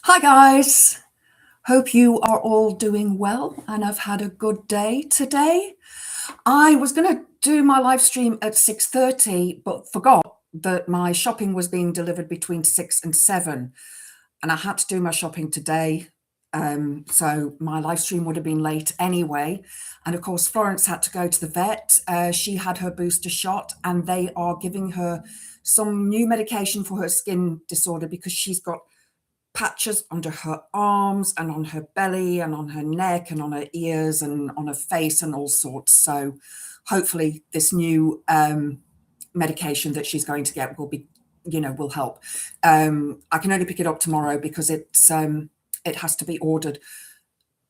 Hi, guys. Hope you are all doing well and have had a good day today. I was going to do my live stream at 6:30, but forgot that my shopping was being delivered between 6 and 7, and I had to do my shopping today. So my live stream would have been late anyway. And of course, Florence had to go to the vet. She had her booster shot, and they are giving her some new medication for her skin disorder because she's got patches under her arms and on her belly and on her neck and on her ears and on her face and all sorts. So hopefully this new medication that she's going to get will be, will help. I can only pick it up tomorrow because it has to be ordered.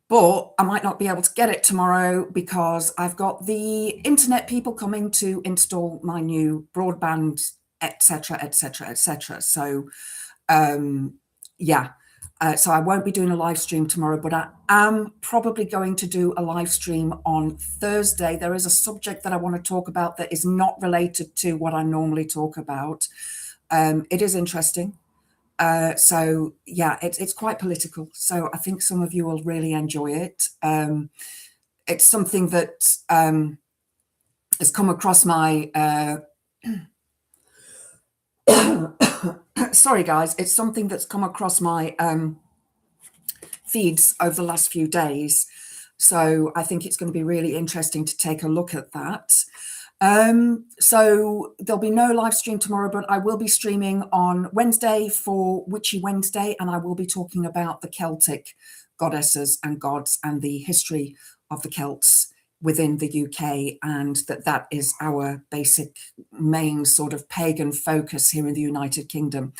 But I might not be able to get it tomorrow because I've got the internet people coming to install my new broadband, etc., etc., etc. So yeah. So I won't be doing a live stream tomorrow, but I am probably going to do a live stream on Thursday. There is a subject that I want to talk about that is not related to what I normally talk about. It is interesting. So yeah, it's quite political. So I think some of you will really enjoy it. It's something that has come across my sorry guys, it's something that's come across my feeds over the last few days. So I think it's going to be really interesting to take a look at that. So there'll be no live stream tomorrow, but I will be streaming on Wednesday for Witchy Wednesday, and I will be talking about the Celtic goddesses and gods and the history of the Celts within the UK, and that is our basic main sort of pagan focus here in the United Kingdom.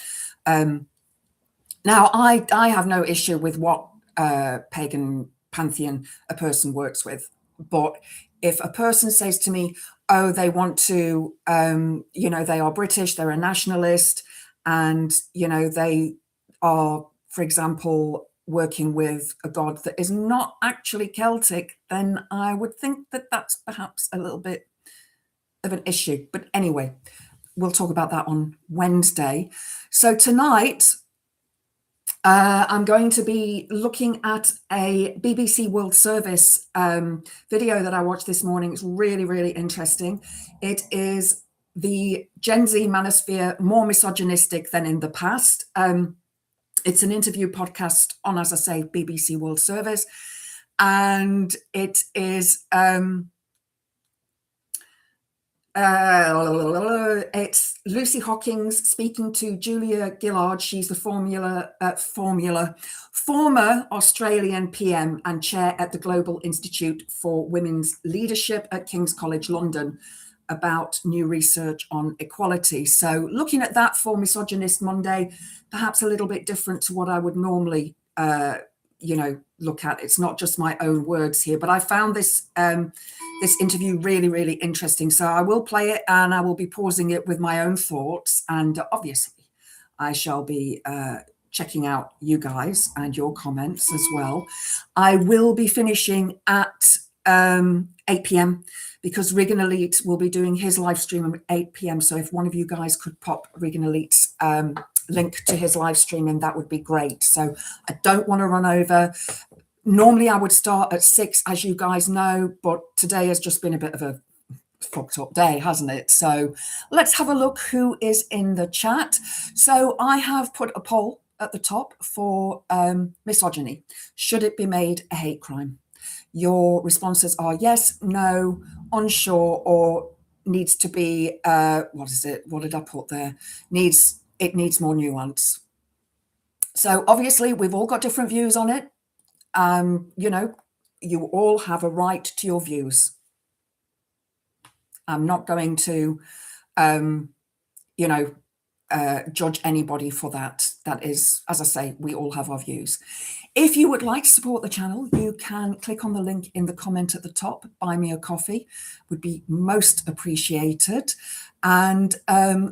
Now, I have no issue with what pagan pantheon a person works with, but if a person says to me, oh, they want to, they are British, they're a nationalist, and, they are, for example, working with a god that is not actually Celtic, then I would think that that's perhaps a little bit of an issue. But anyway, we'll talk about that on Wednesday. So tonight, I'm going to be looking at a BBC World Service video that I watched this morning. It's really, really interesting. It is the Gen Z manosphere more misogynistic than in the past. It's an interview podcast on, as I say, BBC World Service. And it is... it's Lucy Hawkins speaking to Julia Gillard. She's the former Australian PM and chair at the Global Institute for Women's Leadership at King's College London, about new research on equality. So looking at that for Misogynist Monday, perhaps a little bit different to what I would normally look at. It's not just my own words here, but I found this interview really, really interesting. So I will play it and I will be pausing it with my own thoughts. And obviously, I shall be checking out you guys and your comments as well. I will be finishing at 8 p.m. because Regan Elite will be doing his live stream at 8 p.m. So if one of you guys could pop Regan Elite's link to his live stream, and that would be great. So I don't want to run over. Normally I would start at 6, as you guys know, but today has just been a bit of a fucked up day, hasn't it? So let's have a look who is in the chat. So I have put a poll at the top for misogyny. Should it be made a hate crime? Your responses are yes, no, unsure, or needs to be, what is it? What did I put there? It needs more nuance. So obviously we've all got different views on it. You all have a right to your views. I'm not going to, judge anybody for that. That is, as I say, we all have our views. If you would like to support the channel, you can click on the link in the comment at the top. Buy me a coffee would be most appreciated. And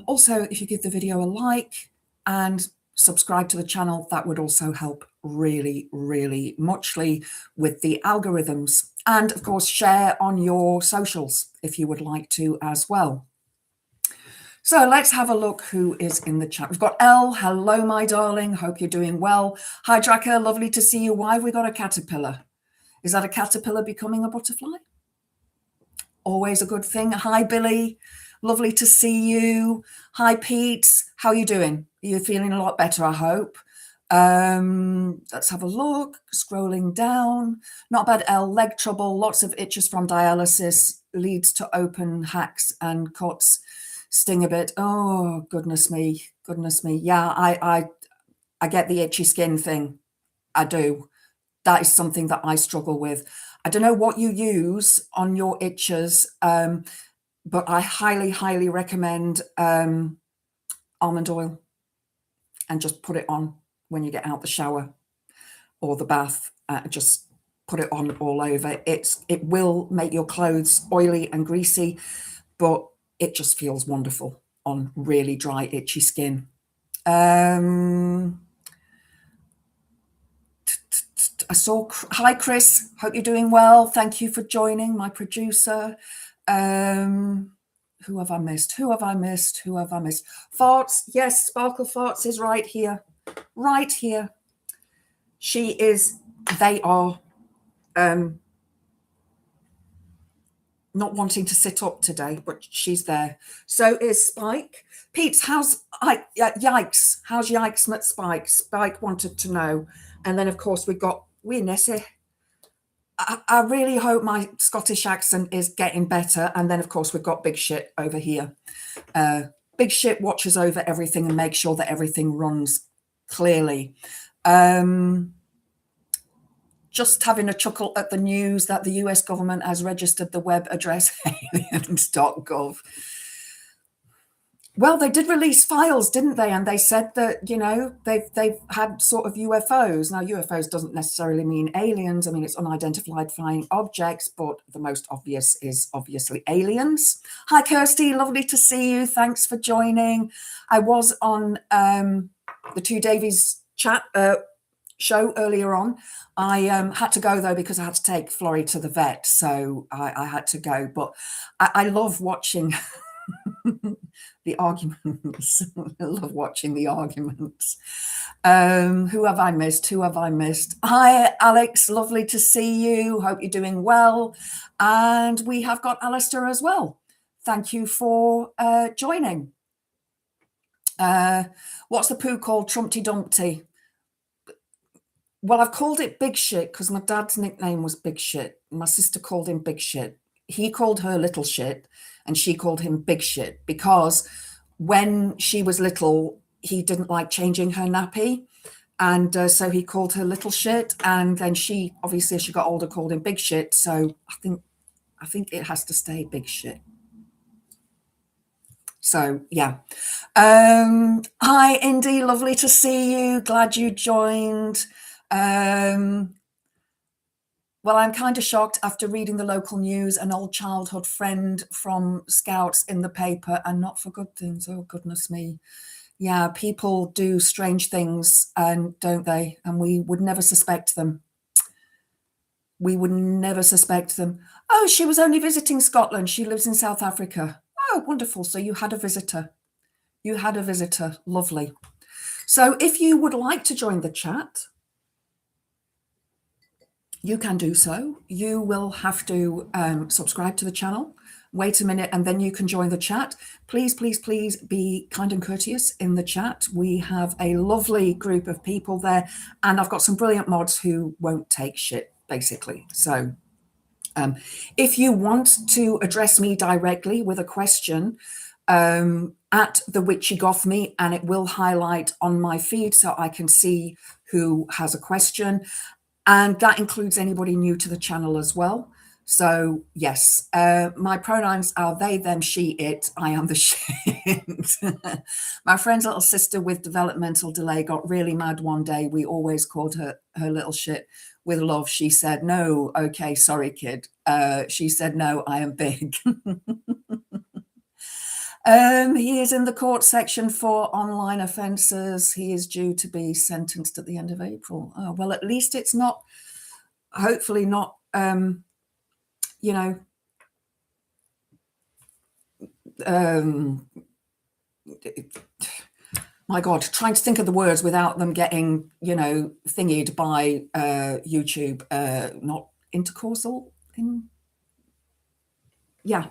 also, if you give the video a like and subscribe to the channel, that would also help really, really muchly with the algorithms. And of course, share on your socials if you would like to as well. So let's have a look who is in the chat. We've got Elle. Hello, my darling. Hope you're doing well. Hi, Draka. Lovely to see you. Why have we got a caterpillar? Is that a caterpillar becoming a butterfly? Always a good thing. Hi, Billy. Lovely to see you. Hi, Pete. How are you doing? You're feeling a lot better, I hope. Let's have a look. Scrolling down. Not bad, Elle. Leg trouble. Lots of itches from dialysis. Leads to open hacks and cuts. Sting a bit. Oh, goodness me. Goodness me. Yeah, I get the itchy skin thing. I do. That is something that I struggle with. I don't know what you use on your itches, but I highly, highly recommend almond oil, and just put it on when you get out the shower or the bath. Just put it on all over. It will make your clothes oily and greasy, but it just feels wonderful on really dry, itchy skin. I saw, hi Chris, hope you're doing well. Thank you for joining, my producer. Who have I missed? Who have I missed? Who have I missed? Farts, yes, Sparkle Farts is right here. Right here. She is, they are not wanting to sit up today, but she's there. So is Spike. Pete's, how's Yikes? How's Yikes met Spike? Spike wanted to know. And then, of course, we've got Nessie. I really hope my Scottish accent is getting better. And then, of course, we've got Big Shit over here. Big Shit watches over everything and makes sure that everything runs clearly. Just having a chuckle at the news that the US government has registered the web address aliens.gov. Well, they did release files, didn't they? And they said that, you know, they've had sort of UFOs. Now, UFOs doesn't necessarily mean aliens. I mean, it's unidentified flying objects, but the most obvious is obviously aliens. Hi, Kirsty. Lovely to see you. Thanks for joining. I was on the Two Davies chat show earlier on. I had to go, though, because I had to take Florrie to the vet. So I had to go. But I love watching... the arguments. I love watching the arguments. Who have I missed? Who have I missed? Hi, Alex. Lovely to see you. Hope you're doing well. And we have got Alistair as well. Thank you for joining. What's the poo called? Trumpty Dumpty. Well, I've called it Big Shit because my dad's nickname was Big Shit. My sister called him Big Shit. He called her Little Shit, and she called him Big Shit because when she was little, he didn't like changing her nappy. And so he called her Little Shit. And then she, obviously, as she got older, called him Big Shit. So I think it has to stay Big Shit. So, yeah. Hi, Indy. Lovely to see you. Glad you joined. Well, I'm kind of shocked after reading the local news, an old childhood friend from Scouts in the paper, and not for good things. Oh, goodness me. Yeah, people do strange things, and don't they? And we would never suspect them. We would never suspect them. Oh, she was only visiting Scotland. She lives in South Africa. Oh, wonderful. So you had a visitor. You had a visitor. Lovely. So if you would like to join the chat, you can do so. You will have to subscribe to the channel, wait a minute, and then you can join the chat. Please, please, please be kind and courteous in the chat. We have a lovely group of people there, and I've got some brilliant mods who won't take shit, basically. So if you want to address me directly with a question, at the Witchy Goth me, and it will highlight on my feed so I can see who has a question. And that includes anybody new to the channel as well. So yes, my pronouns are they, them, she, it. I am the shit. My friend's little sister with developmental delay got really mad one day. We always called her little shit with love. She said, no, okay, sorry, kid. She said, no, I am big. He is in the court section for online offences. He is due to be sentenced at the end of April. Oh, well, at least it's not, hopefully not, you know, my God, trying to think of the words without them getting, you know, thingied by YouTube, not intercoursal. Yeah.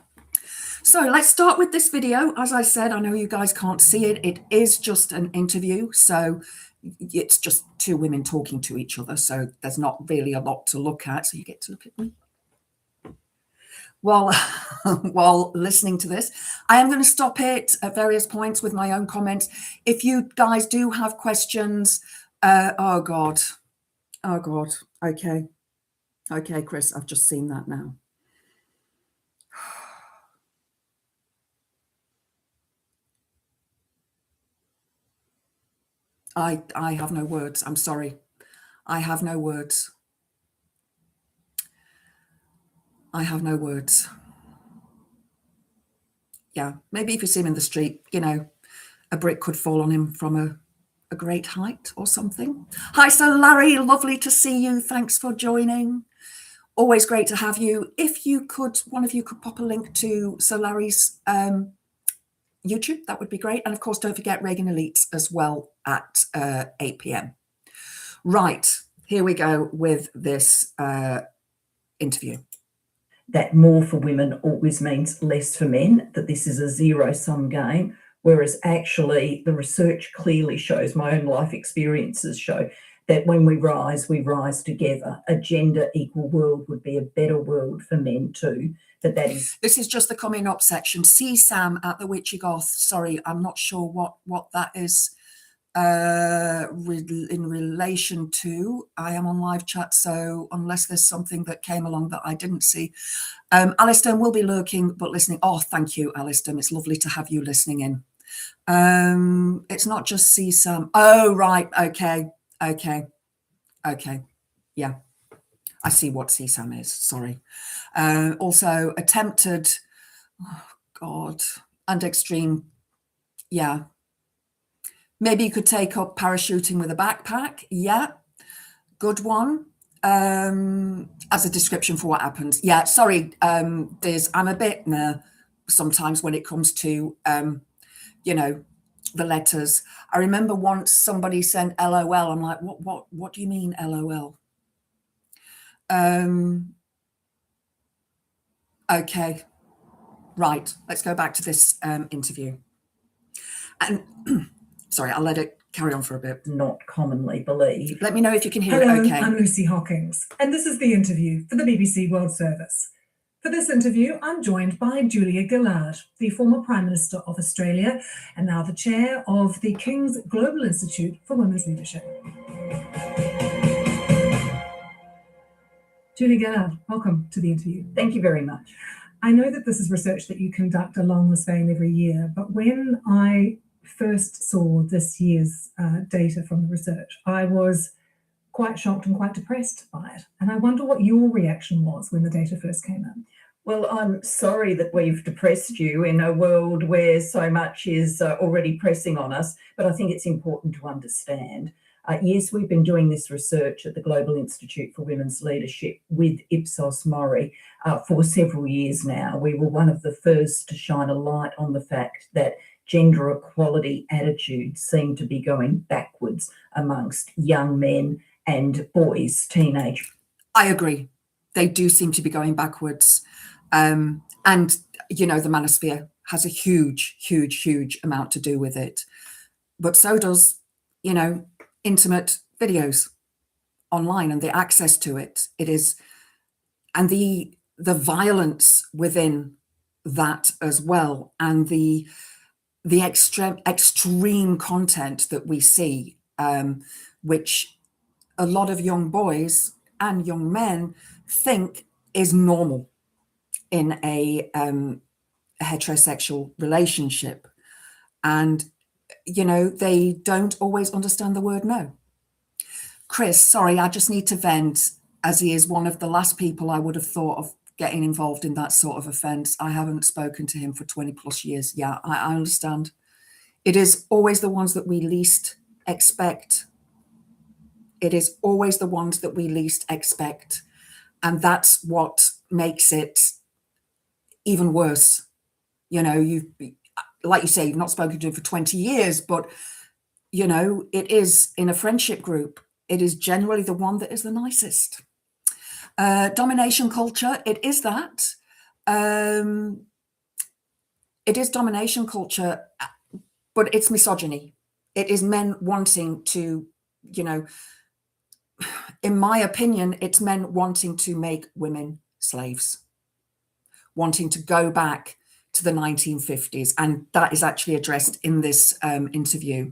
So let's start with this video. As I said, I know you guys can't see it. It is just an interview. So it's just two women talking to each other. So there's not really a lot to look at. So you get to look at me while listening to this. I am going to stop it at various points with my own comments. If you guys do have questions, oh God. Okay, Chris, I've just seen that now. I have no words. I'm sorry. I have no words. I have no words. Yeah, maybe if you see him in the street, you know, a brick could fall on him from a great height or something. Hi, Sir Larry. Lovely to see you. Thanks for joining. Always great to have you. If you could, one of you could pop a link to Sir Larry's YouTube, that would be great. And of course, don't forget Reagan Elites as well at 8 p.m. Right, here we go with this interview. That more for women always means less for men, that this is a zero-sum game, whereas actually the research clearly shows, my own life experiences show, that when we rise together. A gender equal world would be a better world for men too. That is. This is just the coming up section. See Sam at the Witchy Goth. Sorry, I'm not sure what that is in relation to. I am on live chat, so unless there's something that came along that I didn't see. Alistair will be lurking but listening. Oh, thank you, Alistair. It's lovely to have you listening in. It's not just see Sam. Oh, right. Okay. Yeah. I see what CSAM is, sorry. Also attempted, oh God, and extreme, yeah. Maybe you could take up parachuting with a backpack, yeah. Good one. As a description for what happens. Yeah, sorry, I'm a bit sometimes when it comes to, you know, the letters. I remember once somebody sent LOL. I'm like, what do you mean LOL? Okay, right. Let's go back to this interview. And sorry, I'll let it carry on for a bit. Not commonly believed. Let me know if you can hear Hello, it okay. I'm Lucy Hawkins, and this is the interview for the BBC World Service. For this interview, I'm joined by Julia Gillard, the former Prime Minister of Australia, and now the chair of the King's Global Institute for Women's Leadership. Julia Gillard, welcome to the interview. Thank you very much. I know that this is research that you conduct along this vein every year, but when I first saw this year's data from the research, I was quite shocked and quite depressed by it. And I wonder what your reaction was when the data first came in. Well, I'm sorry that we've depressed you in a world where so much is already pressing on us, but I think it's important to understand. Yes, we've been doing this research at the Global Institute for Women's Leadership with Ipsos Mori for several years now. We were one of the first to shine a light on the fact that gender equality attitudes seem to be going backwards amongst young men and boys, teenage. I agree. They do seem to be going backwards. And, you know, the manosphere has a huge amount to do with it. But so does, you know, intimate videos online and the access to it. It is, and the violence within that as well, and the extreme content that we see, which a lot of young boys and young men think is normal in a heterosexual relationship. And, you know, they don't always understand the word no. Chris, sorry, I just need to vent, as he is one of the last people I would have thought of getting involved in that sort of offence. I haven't spoken to him for 20 plus years. Yeah, I understand. It is always the ones that we least expect. It is always the ones that we least expect. And that's what makes it even worse. You know, like you say, you've not spoken to him for 20 years, but, you know, it is in a friendship group, it is generally the one that is the nicest. Domination culture, it is that. It is domination culture, but it's misogyny. It is men wanting to, you know, in my opinion, it's men wanting to make women slaves, wanting to go back to the 1950s. And that is actually addressed in this interview.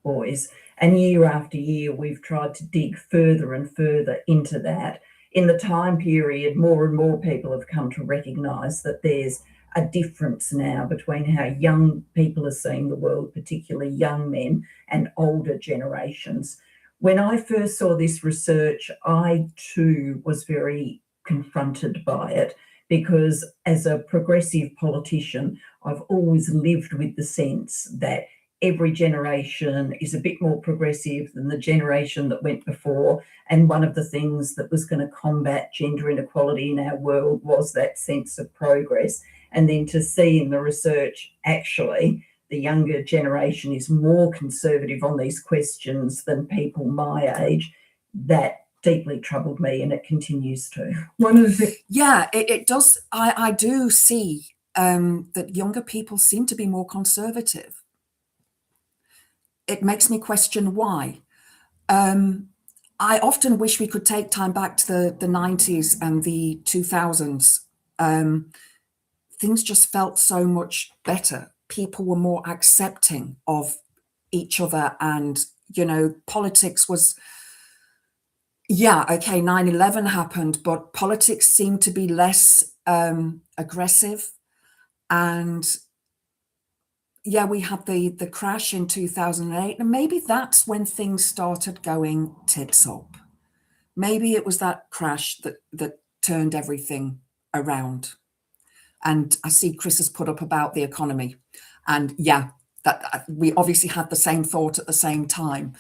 Boys. And year after year, we've tried to dig further and further into that. In the time period, more and more people have come to recognise that there's a difference now between how young people are seeing the world, particularly young men, and older generations. When I first saw this research, I too was very confronted by it, because as a progressive politician, I've always lived with the sense that every generation is a bit more progressive than the generation that went before. And one of the things that was going to combat gender inequality in our world was that sense of progress. And then to see in the research, actually, the younger generation is more conservative on these questions than people my age, that deeply troubled me, and it continues to. One of the Yeah, it does. I do see that younger people seem to be more conservative. It makes me question why. I often wish we could take time back to the 90s and the 2000s. Things just felt so much better. People were more accepting of each other, and, you know, politics was, yeah, okay, 9/11 happened, but politics seemed to be less aggressive. And yeah, we had the crash in 2008, and maybe that's when things started going tits up. Maybe it was that crash that turned everything around. And I see Chris has put up about the economy, and yeah, that we obviously had the same thought at the same time.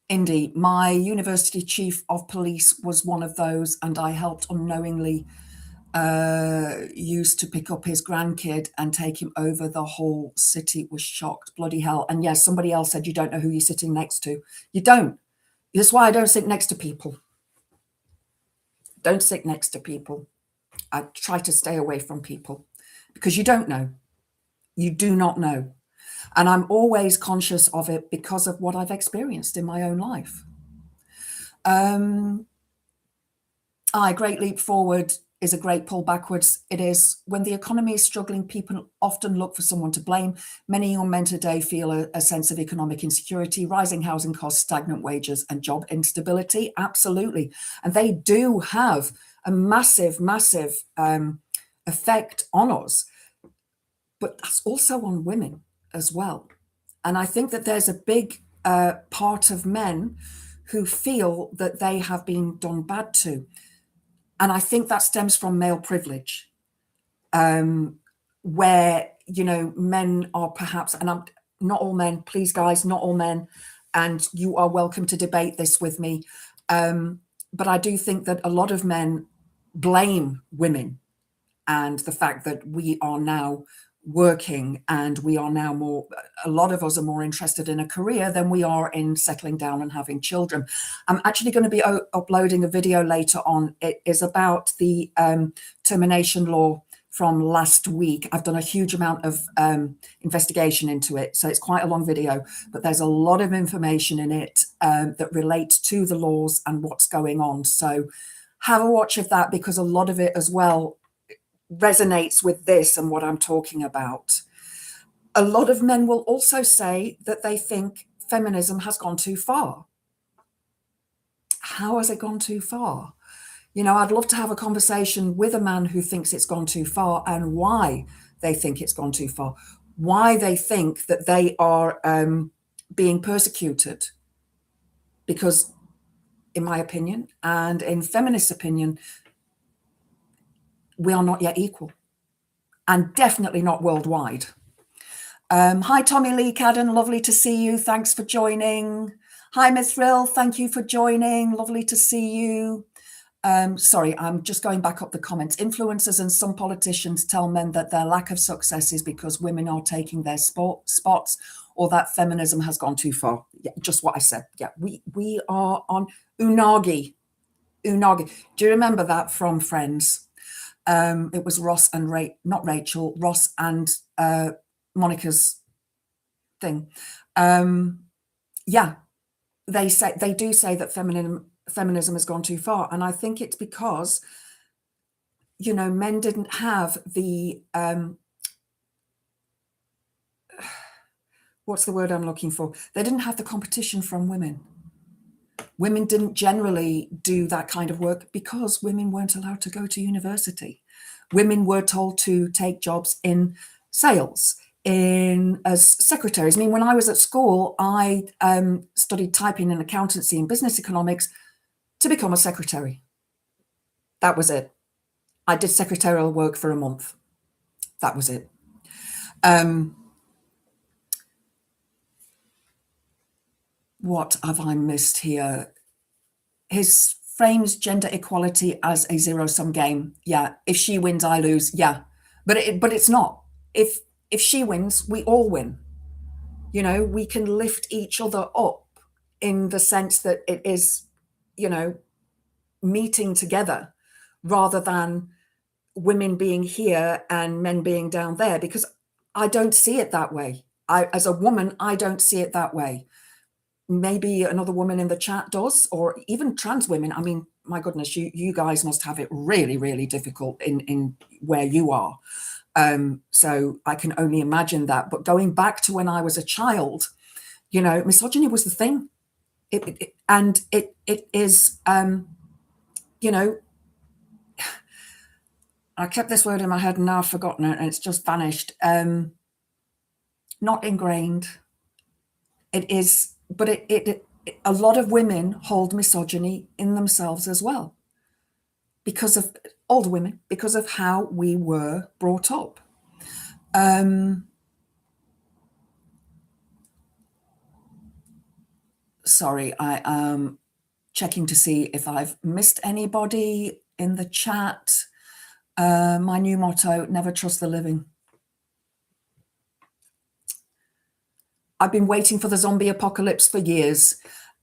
Indy, my university chief of police was one of those, and I helped unknowingly used to pick up his grandkid and take him over. The whole city was shocked. Bloody hell. And yes, somebody else said, you don't know who you're sitting next to. You don't. That's why I don't sit next to people. Don't sit next to people. I try to stay away from people, because you don't know. You do not know. And I'm always conscious of it because of what I've experienced in my own life. Great leap forward is a great pull backwards. It is. When the economy is struggling, people often look for someone to blame. Many young men today feel a sense of economic insecurity, rising housing costs, stagnant wages, and job instability. Absolutely. And they do have a massive, massive effect on us. But that's also on women as well. And I think that there's a big part of men who feel that they have been done bad to. And I think that stems from male privilege, where, you know, men are perhaps, and I'm not all men, please guys, not all men, and you are welcome to debate this with me. But I do think that a lot of men blame women and the fact that we are now working, and we are now more, a lot of us are more interested in a career than we are in settling down and having children. I'm actually going to be uploading a video later on. It is about the termination law from last week. I've done a huge amount of investigation into it, so it's quite a long video, but there's a lot of information in it that relates to the laws and what's going on. So have a watch of that, because a lot of it as well resonates with this and what I'm talking about. A lot of men will also say that they think feminism has gone too far. How has it gone too far? You know, I'd love to have a conversation with a man who thinks it's gone too far, and why they think it's gone too far, why they think that they are being persecuted. Because in my opinion, and in feminist opinion, we are not yet equal. And definitely not worldwide. Hi, Tommy Lee Cadden, lovely to see you. Thanks for joining. Hi, Mithril, thank you for joining. Lovely to see you. Sorry, I'm just going back up the comments. Influencers and some politicians tell men that their lack of success is because women are taking their spots, or that feminism has gone too far. Yeah, just what I said. Yeah, we are on unagi. Unagi. Do you remember that from Friends? It was Ross and not Rachel, Ross and Monica's thing. Yeah, they do say that feminism has gone too far, and I think it's because, you know, men didn't have the what's the word I'm looking for? They didn't have the competition from women. Women didn't generally do that kind of work because women weren't allowed to go to university. Women were told to take jobs in sales, as secretaries. I mean, when I was at school, I studied typing and accountancy and business economics to become a secretary. That was it. I did secretarial work for a month. That was it. What have I missed here? His frames gender equality as a zero-sum game. Yeah, if she wins, I lose. Yeah, but it's not. If she wins, we all win. You know, we can lift each other up in the sense that it is, you know, meeting together rather than women being here and men being down there, because I don't see it that way. As a woman, I don't see it that way. Maybe another woman in the chat does, or even trans women. I mean, my goodness, you guys must have it really, really difficult in where you are. So I can only imagine that. But going back to when I was a child, you know, misogyny was the thing. It is, you know, I kept this word in my head and now I've forgotten it and it's just vanished. Not ingrained. It is, but a lot of women hold misogyny in themselves as well, because of older women, because of how we were brought up. Sorry, I am checking to see if I've missed anybody in the chat. My new motto, never trust the living. I've been waiting for the zombie apocalypse for years.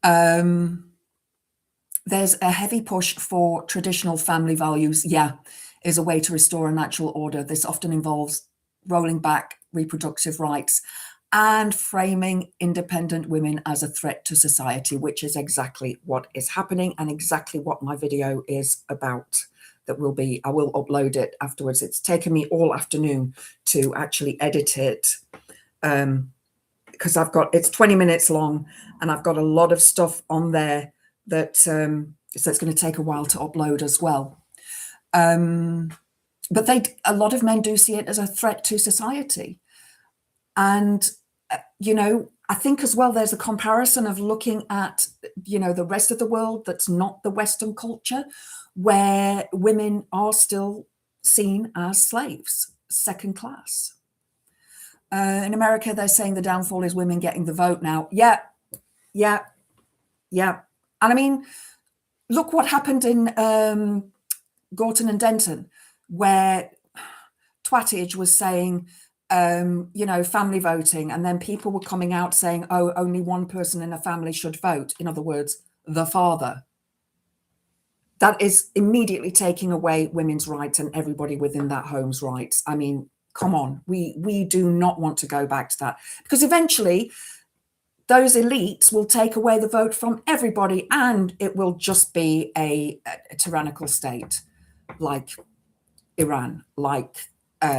There's a heavy push for traditional family values. Yeah, is a way to restore a natural order. This often involves rolling back reproductive rights and framing independent women as a threat to society, which is exactly what is happening and exactly what my video is about. I will upload it afterwards. It's taken me all afternoon to actually edit it, because it's 20 minutes long and I've got a lot of stuff on there that so it's going to take a while to upload as well. But a lot of men do see it as a threat to society. And, you know, I think as well, there's a comparison of looking at, you know, the rest of the world that's not the Western culture, where women are still seen as slaves, second class. In America, they're saying the downfall is women getting the vote now. Yeah. And I mean, look what happened in Gorton and Denton, where Twattage was saying, you know, family voting, and then people were coming out saying, oh, only one person in a family should vote. In other words, the father. That is immediately taking away women's rights and everybody within that home's rights. I mean, come on, we do not want to go back to that, because eventually those elites will take away the vote from everybody and it will just be a tyrannical state like Iran, like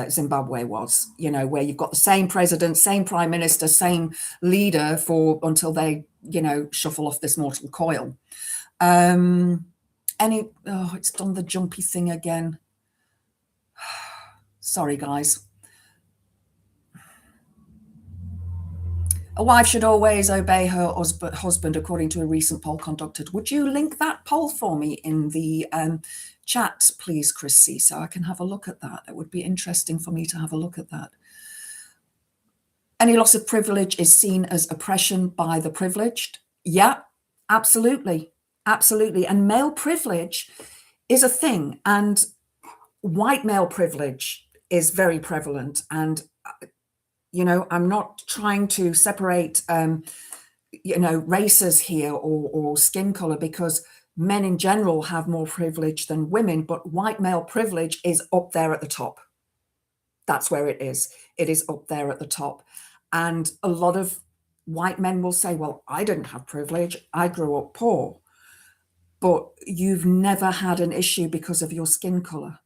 Zimbabwe was, you know, where you've got the same president, same prime minister, same leader until they, you know, shuffle off this mortal coil. It's done the jumpy thing again. Sorry, guys. A wife should always obey her husband, according to a recent poll conducted. Would you link that poll for me in the chat, please, Chrissy, so I can have a look at that? It would be interesting for me to have a look at that. Any loss of privilege is seen as oppression by the privileged. Yeah, absolutely. Absolutely. And male privilege is a thing. And white male privilege is very prevalent. And, you know, I'm not trying to separate, you know, races here or skin color, because men in general have more privilege than women, but white male privilege is up there at the top. That's where it is. It is up there at the top. And a lot of white men will say, well, I didn't have privilege. I grew up poor. But you've never had an issue because of your skin color.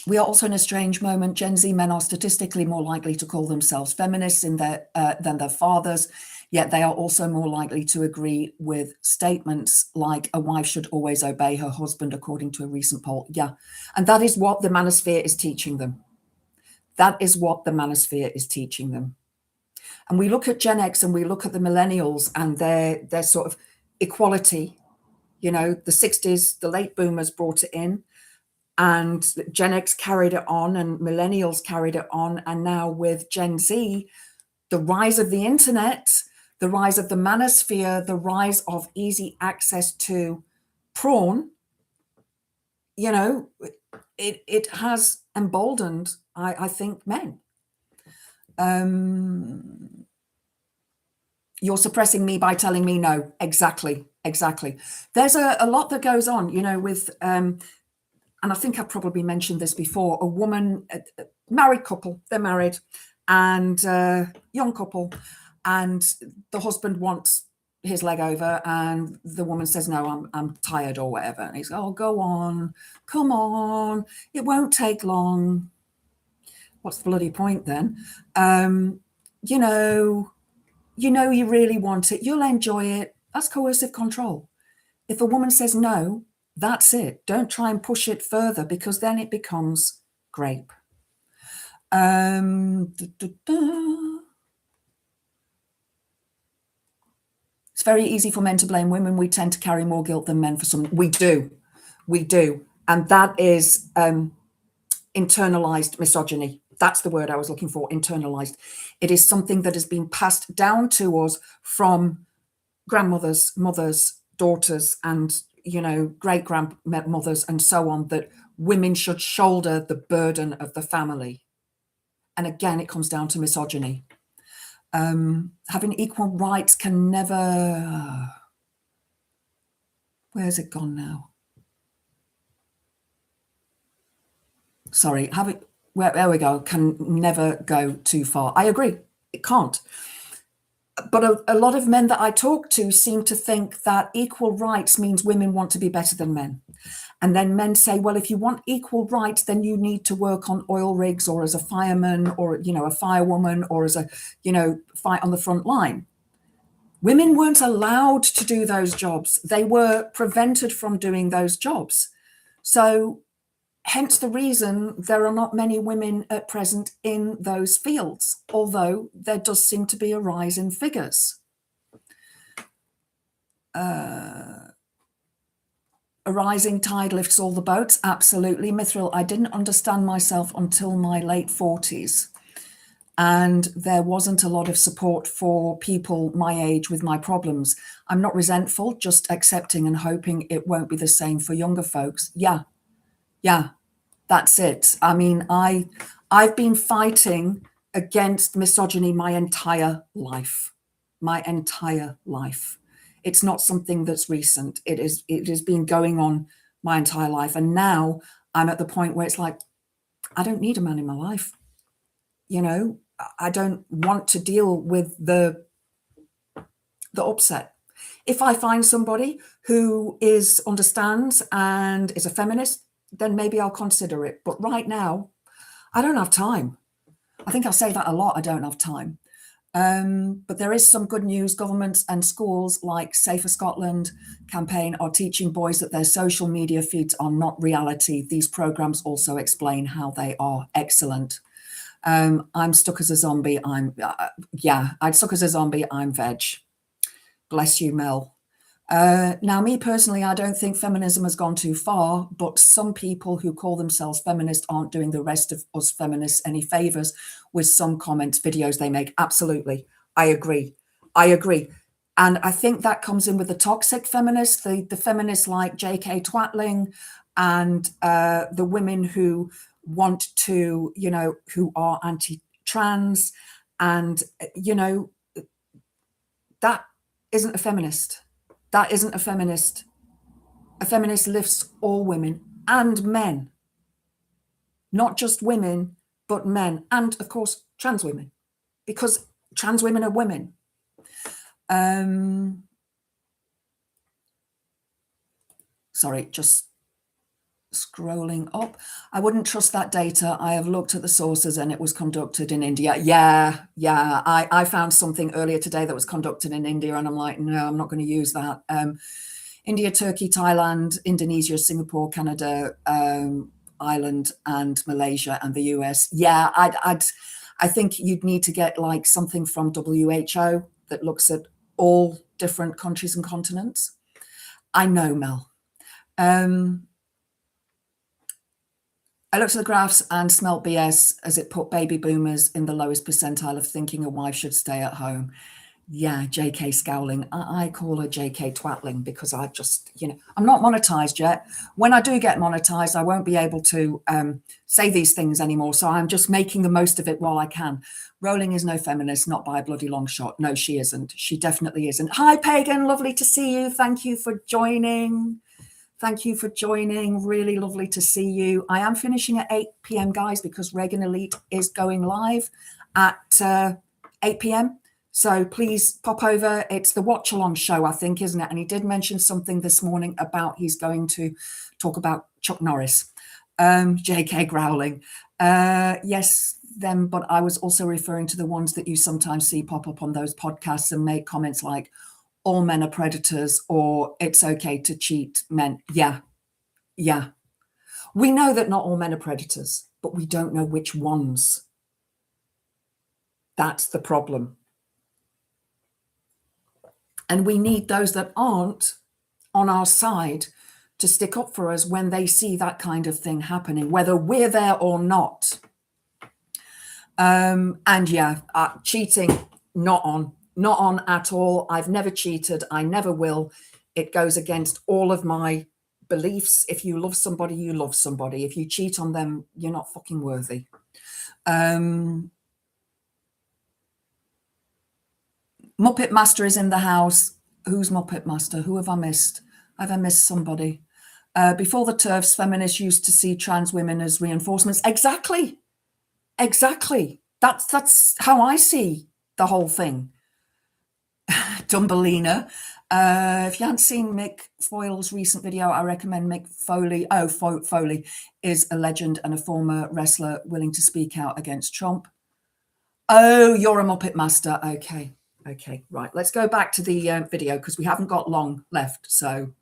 We are also in a strange moment. Gen Z men are statistically more likely to call themselves feminists than their fathers, yet they are also more likely to agree with statements like a wife should always obey her husband, according to a recent poll. Yeah, and that is what the manosphere is teaching them. That is what the manosphere is teaching them. And we look at Gen X and we look at the millennials and their sort of equality. You know, the 60s, the late boomers brought it in, and Gen X carried it on, and millennials carried it on. And now with Gen Z, the rise of the internet, the rise of the manosphere, the rise of easy access to porn, you know, it has emboldened, I think, men. You're suppressing me by telling me no. Exactly. There's a lot that goes on, you know, with, and I think I've probably mentioned this before, a woman, a married couple, they're married, and young couple, and the husband wants his leg over, and the woman says, no, I'm tired or whatever. And he's, oh, go on, come on, it won't take long. What's the bloody point then? You know you really want it, you'll enjoy it. That's coercive control. If a woman says no, that's it. Don't try and push it further, because then it becomes grape. It's very easy for men to blame women. We tend to carry more guilt than men for some. We do. And that is internalized misogyny. That's the word I was looking for, internalized. It is something that has been passed down to us from grandmothers, mothers, daughters, and, you know, great grandmothers and so on, that women should shoulder the burden of the family. And again, it comes down to misogyny. Having equal rights can never, where's it gone now? Sorry, there we go, can never go too far. I agree, it can't. But a lot of men that I talk to seem to think that equal rights means women want to be better than men. And then men say, well, if you want equal rights, then you need to work on oil rigs, or as a fireman, or, you know, a firewoman, or as a, you know, fight on the front line. Women weren't allowed to do those jobs. They were prevented from doing those jobs. So hence the reason there are not many women at present in those fields, although there does seem to be a rise in figures. A rising tide lifts all the boats. Absolutely. Mithril, I didn't understand myself until my late 40s. And there wasn't a lot of support for people my age with my problems. I'm not resentful, just accepting and hoping it won't be the same for younger folks. Yeah, that's it. I mean, I've been fighting against misogyny my entire life. It's not something that's recent. It has been going on my entire life. And now I'm at the point where it's like, I don't need a man in my life. You know, I don't want to deal with the upset. If I find somebody who understands and is a feminist, then maybe I'll consider it. But right now, I don't have time. I think I say that a lot. I don't have time. But there is some good news. Governments and schools like Safer Scotland campaign are teaching boys that their social media feeds are not reality. These programs also explain how they are. Excellent. I'm stuck as a zombie. I'd stuck as a zombie. I'm veg. Bless you, Mel. Now, me personally, I don't think feminism has gone too far, but some people who call themselves feminist aren't doing the rest of us feminists any favors with some comments, videos they make. Absolutely. I agree. And I think that comes in with the toxic feminists, the feminists like J.K. Twatling, and the women who want to, you know, who are anti-trans, and, you know, that isn't a feminist. That isn't a feminist. A feminist lifts all women and men, not just women, but men, and of course, trans women, because trans women are women. Sorry, just scrolling up. I wouldn't trust that data. I have looked at the sources and it was conducted in India. Yeah. I found something earlier today that was conducted in India and I'm like, no, I'm not going to use that. India, Turkey, Thailand, Indonesia, Singapore, Canada, Ireland, and Malaysia, and the US. Yeah, I think you'd need to get like something from WHO that looks at all different countries and continents. I know, Mel. I looked at the graphs and smelt BS as it put baby boomers in the lowest percentile of thinking a wife should stay at home. Yeah, JK scowling. I call her JK twatling because I just, you know, I'm not monetized yet. When I do get monetized, I won't be able to say these things anymore. So I'm just making the most of it while I can. Rowling is no feminist, not by a bloody long shot. No, she isn't. She definitely isn't. Hi, Pagan. Lovely to see you. Thank you for joining. Thank you for joining. Really lovely to see you. I am finishing at 8 p.m, guys, because Reagan Elite is going live at 8 p.m. So please pop over. It's the watch along show, I think, isn't it? And he did mention something this morning about he's going to talk about Chuck Norris. JK growling. Yes, them, but I was also referring to the ones that you sometimes see pop up on those podcasts and make comments like, all men are predators, or it's okay to cheat men. Yeah. We know that not all men are predators, but we don't know which ones. That's the problem. And we need those that aren't on our side to stick up for us when they see that kind of thing happening, whether we're there or not. And yeah, cheating, not on at all. I've never cheated. I never will. It goes against all of my beliefs. If you love somebody, you love somebody. If you cheat on them, you're not fucking worthy. Muppet Master is in the house. Who's Muppet Master? Who have I missed? Have I missed somebody? Before the TERFs, feminists used to see trans women as reinforcements. Exactly. That's how I see the whole thing. Dumbelina. If you haven't seen Mick Foyle's recent video, I recommend Mick Foley. Oh, Foley is a legend and a former wrestler willing to speak out against Trump. Oh, you're a Muppet Master. Okay, right. Let's go back to the video because we haven't got long left. So,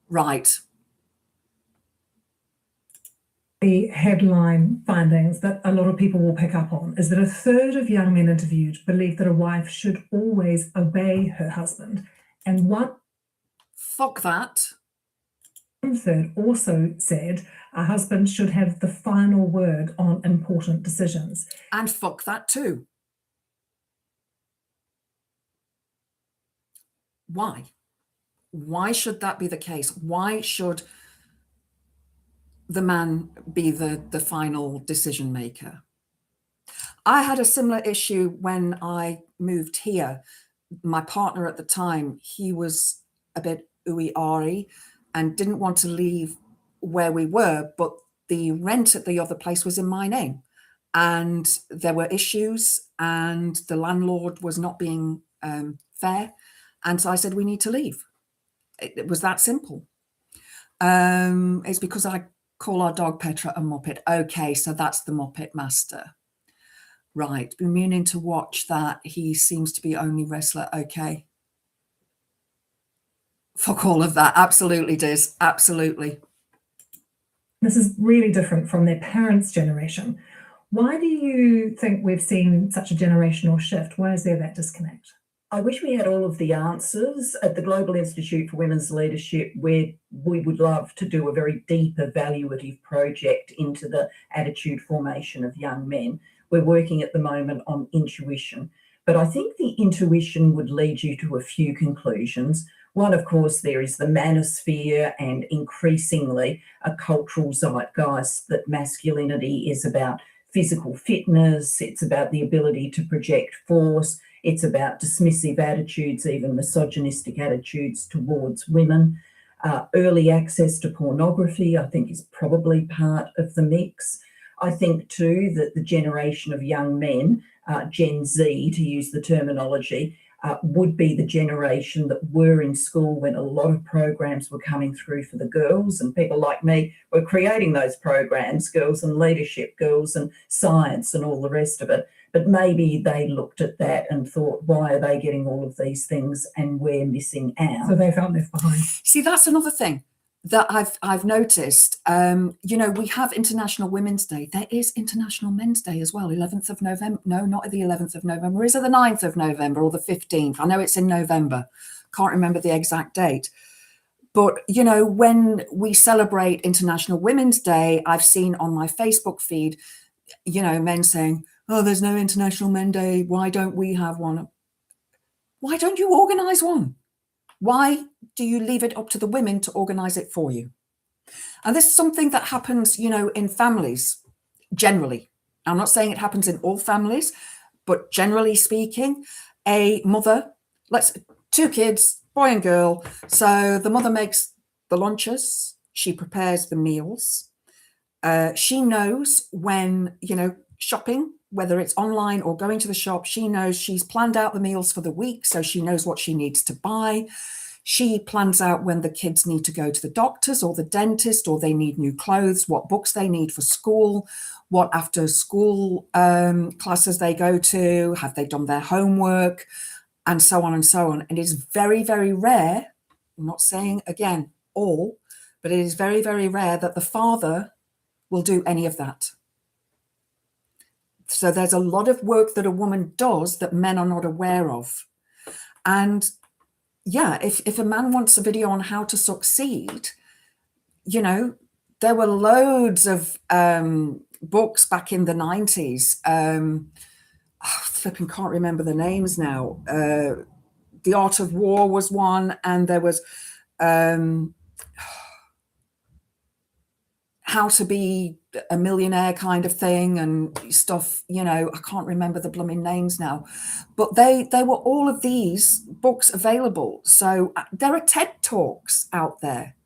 right. The headline findings that a lot of people will pick up on is that 1/3 of young men interviewed believe that a wife should always obey her husband, and fuck that. 1/3 also said a husband should have the final word on important decisions. And fuck that too. Why? Why should that be the case? Why should the man be the final decision maker? I had a similar issue when I moved here. My partner at the time, he was a bit ooey-ahry and didn't want to leave where we were, but the rent at the other place was in my name. And there were issues and the landlord was not being fair. And so I said, we need to leave. It was that simple. It's because I call our dog Petra a Muppet. Okay, so that's the Muppet Master. Right, been meaning to watch that. He seems to be only wrestler. Okay. Fuck all of that. Absolutely, Diz. Absolutely. This is really different from their parents' generation. Why do you think we've seen such a generational shift? Why is there that disconnect? I wish we had all of the answers. At the Global Institute for Women's Leadership, where we would love to do a very deep evaluative project into the attitude formation of young men. We're working at the moment on intuition. But I think the intuition would lead you to a few conclusions. One, of course, there is the manosphere and increasingly a cultural zeitgeist that masculinity is about physical fitness, it's about the ability to project force, it's about dismissive attitudes, even misogynistic attitudes towards women. Early access to pornography, I think, is probably part of the mix. I think too that the generation of young men, Gen Z to use the terminology, would be the generation that were in school when a lot of programs were coming through for the girls, and people like me were creating those programs, Girls and Leadership, Girls and Science and all the rest of it. But maybe they looked at that and thought, why are they getting all of these things and we're missing out? So they felt left behind. See, that's another thing that I've noticed. You know, we have International Women's Day. There is International Men's Day as well, 11th of November. No, not the 11th of November. Is it the 9th of November or the 15th? I know it's in November. Can't remember the exact date. But, you know, when we celebrate International Women's Day, I've seen on my Facebook feed, you know, men saying, oh, there's no International Men's Day. Why don't we have one? Why don't you organise one? Why do you leave it up to the women to organise it for you? And this is something that happens, you know, in families generally. I'm not saying it happens in all families, but generally speaking, a mother, two kids, boy and girl. So the mother makes the lunches, she prepares the meals. She knows when, you know, shopping, whether it's online or going to the shop, she knows she's planned out the meals for the week, so she knows what she needs to buy. She plans out when the kids need to go to the doctors or the dentist, or they need new clothes, what books they need for school, what after school classes they go to, have they done their homework, and so on and so on. And it's very, very rare, I'm not saying again all, but it is very, very rare that the father will do any of that. So there's a lot of work that a woman does that men are not aware of. And yeah, if a man wants a video on how to succeed, you know, there were loads of books back in the 90s. Flipping can't remember the names now. The Art of War was one, and there was How to Be a Millionaire kind of thing and stuff, you know, I can't remember the blooming names now, but they were all of these books available. So there are TED Talks out there.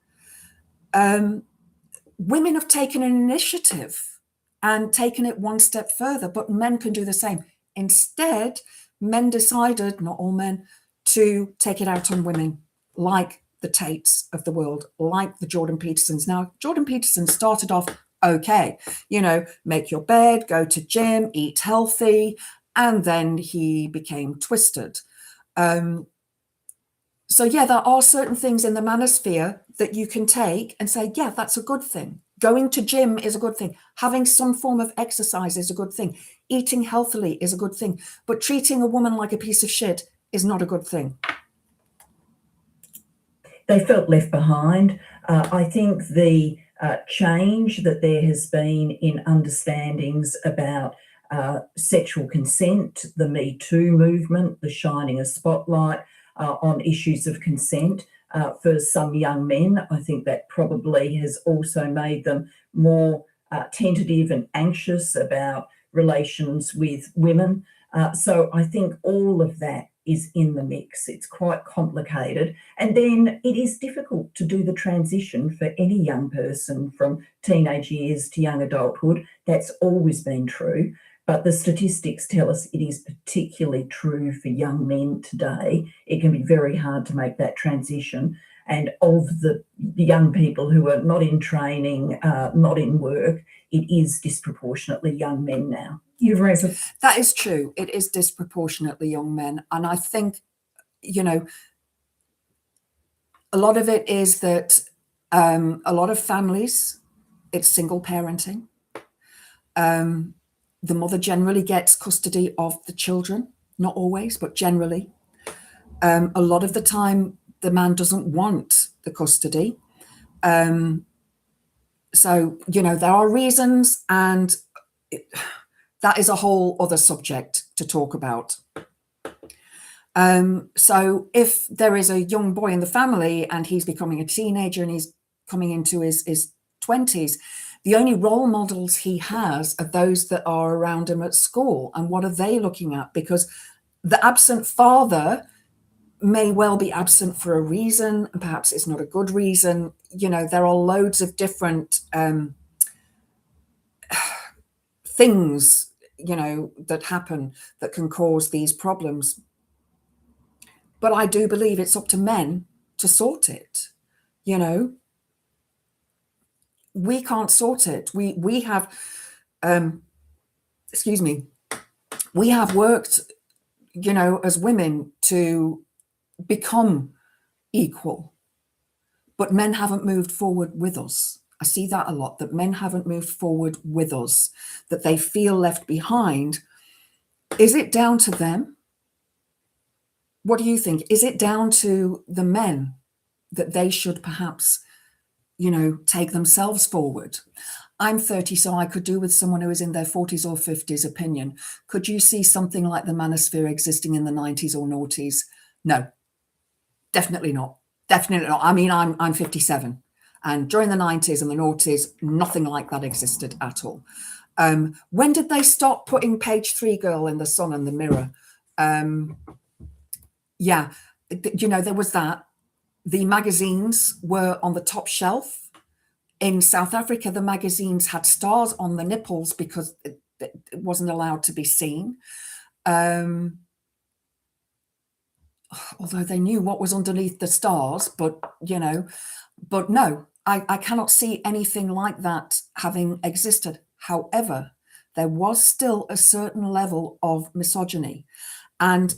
Women have taken an initiative and taken it one step further, but men can do the same. Instead, men decided, not all men, to take it out on women, like the Tates of the world, like the Jordan Petersons. Now, Jordan Peterson started off okay, you know, make your bed, go to gym, eat healthy, and then he became twisted. So yeah, there are certain things in the manosphere that you can take and say, yeah, that's a good thing. Going to gym is a good thing. Having some form of exercise is a good thing. Eating healthily is a good thing. But treating a woman like a piece of shit is not a good thing. They felt left behind. I think the change that there has been in understandings about sexual consent, the Me Too movement, the shining a spotlight on issues of consent for some young men, I think that probably has also made them more tentative and anxious about relations with women. So I think all of that is in the mix. It's quite complicated. And then it is difficult to do the transition for any young person from teenage years to young adulthood. That's always been true. But the statistics tell us it is particularly true for young men today. It can be very hard to make that transition. And of the young people who are not in training, not in work, it is disproportionately young men now. You've raised it. That is true. It is disproportionately young men. And I think, you know, a lot of it is that a lot of families, it's single parenting. The mother generally gets custody of the children, not always, but generally. A lot of the time, the man doesn't want the custody. So, you know, there are reasons, and that is a whole other subject to talk about. So if there is a young boy in the family and he's becoming a teenager and he's coming into his 20s, the only role models he has are those that are around him at school. And what are they looking at? Because the absent father may well be absent for a reason, and perhaps it's not a good reason. You know, there are loads of different things, you know, that happen that can cause these problems. But I do believe it's up to men to sort it. You know, we can't sort it. We have, excuse me, we have worked, you know, as women to become equal, but men haven't moved forward with us. I see that a lot, that men haven't moved forward with us, that they feel left behind. Is it down to them? What do you think? Is it down to the men that they should perhaps, you know, take themselves forward? I'm 30, so I could do with someone who is in their 40s or 50s opinion. Could you see something like the manosphere existing in the 90s or noughties? No, definitely not. Definitely not. I mean, I'm 57, and during the 90s and the noughties, nothing like that existed at all. When did they stop putting page 3 girl in the Sun and the Mirror? Yeah, you know, there was that. The magazines were on the top shelf. In South Africa, the magazines had stars on the nipples because it wasn't allowed to be seen. Although they knew what was underneath the stars, but, you know, but no, I cannot see anything like that having existed. However, there was still a certain level of misogyny and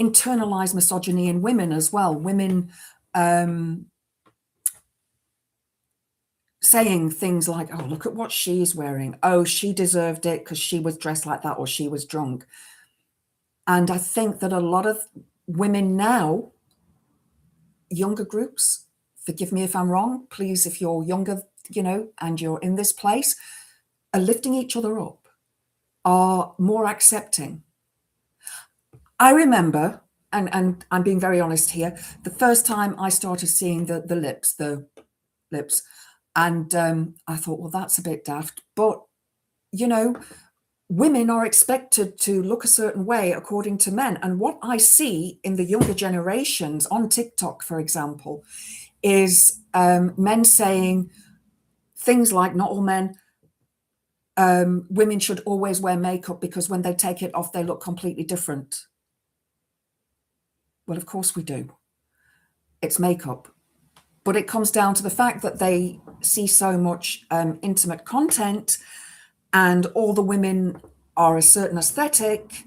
internalized misogyny in women as well. Women saying things like, oh, look at what she's wearing. Oh, she deserved it because she was dressed like that, or she was drunk. And I think that a lot of women now, younger groups, forgive me if I'm wrong, please, if you're younger, you know, and you're in this place, are lifting each other up, are more accepting. I remember, and I'm being very honest here, the first time I started seeing the lips, and I thought, well, that's a bit daft. But, you know, women are expected to look a certain way according to men. And what I see in the younger generations on TikTok, for example, is men saying things like, not all men, women should always wear makeup because when they take it off, they look completely different. Well, of course we do. It's makeup. But it comes down to the fact that they see so much intimate content, and all the women are a certain aesthetic,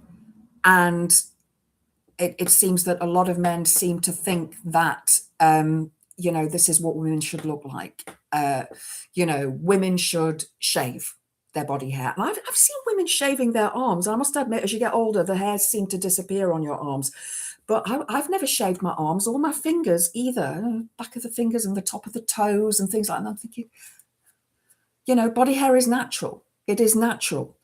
and it seems that a lot of men seem to think that, you know, this is what women should look like. You know, women should shave their body hair. And I've seen women shaving their arms. I must admit, as you get older, the hairs seem to disappear on your arms. But I've never shaved my arms or my fingers either, back of the fingers and the top of the toes and things like that. And I'm thinking, you know, body hair is natural. It is natural.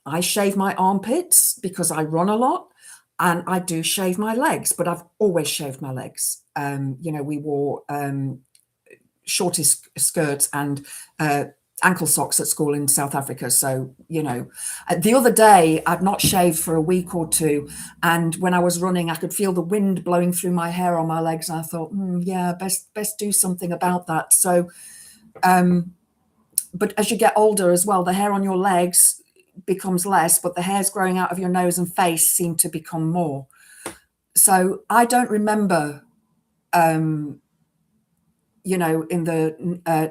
I shave my armpits because I run a lot, and I do shave my legs, but I've always shaved my legs. You know, we wore shortest skirts and ankle socks at school in South Africa. So, you know, the other day I'd not shaved for a week or two. And when I was running, I could feel the wind blowing through my hair on my legs. And I thought, yeah, best do something about that. So, but as you get older as well, the hair on your legs becomes less, but the hairs growing out of your nose and face seem to become more. So I don't remember, you know, in the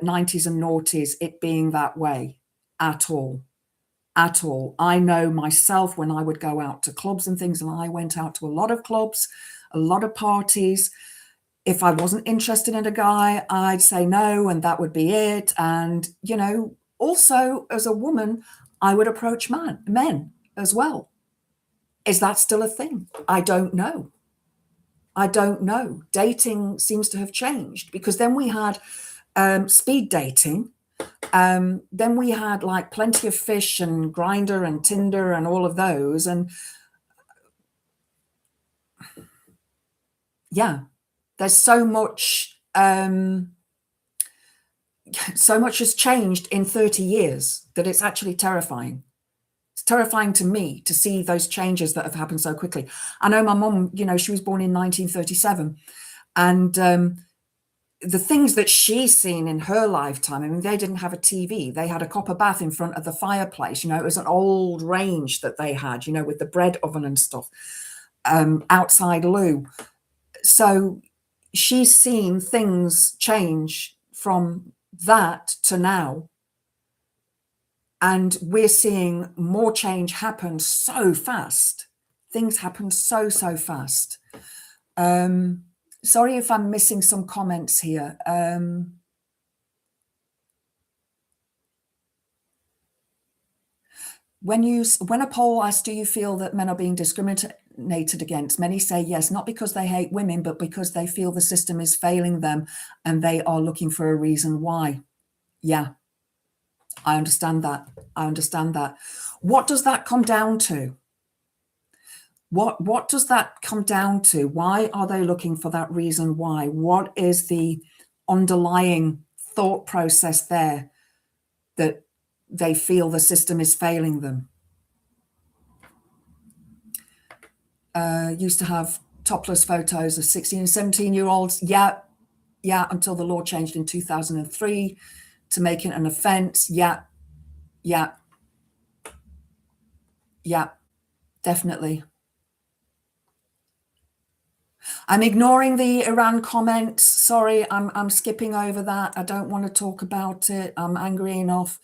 90s and noughties, it being that way at all. At all. I know myself when I would go out to clubs and things, and I went out to a lot of clubs, a lot of parties. If I wasn't interested in a guy, I'd say no, and that would be it. And, you know, also as a woman, I would approach men as well. Is that still a thing? I don't know. I don't know. Dating seems to have changed, because then we had speed dating. Then we had like Plenty of Fish and Grindr and Tinder and all of those. And yeah, there's so much has changed in 30 years that it's actually terrifying. It's terrifying to me to see those changes that have happened so quickly. I know my mum, you know, she was born in 1937, and the things that she's seen in her lifetime, I mean, they didn't have a TV. They had a copper bath in front of the fireplace. You know, it was an old range that they had, you know, with the bread oven and stuff, outside loo. So she's seen things change from that to now. And we're seeing more change happen so fast. Things happen so fast. Sorry if I'm missing some comments here. When a poll asks, do you feel that men are being discriminated against? Many say yes, not because they hate women, but because they feel the system is failing them and they are looking for a reason why. Yeah, I understand that. I understand that. What does that come down to? What does that come down to? Why are they looking for that reason why? What is the underlying thought process there that they feel the system is failing them? Used to have topless photos of 16 and 17-year-olds. Yeah, until the law changed in 2003 to make it an offence. Yeah, definitely. I'm ignoring the Iran comments. Sorry, I'm skipping over that. I don't want to talk about it. I'm angry enough.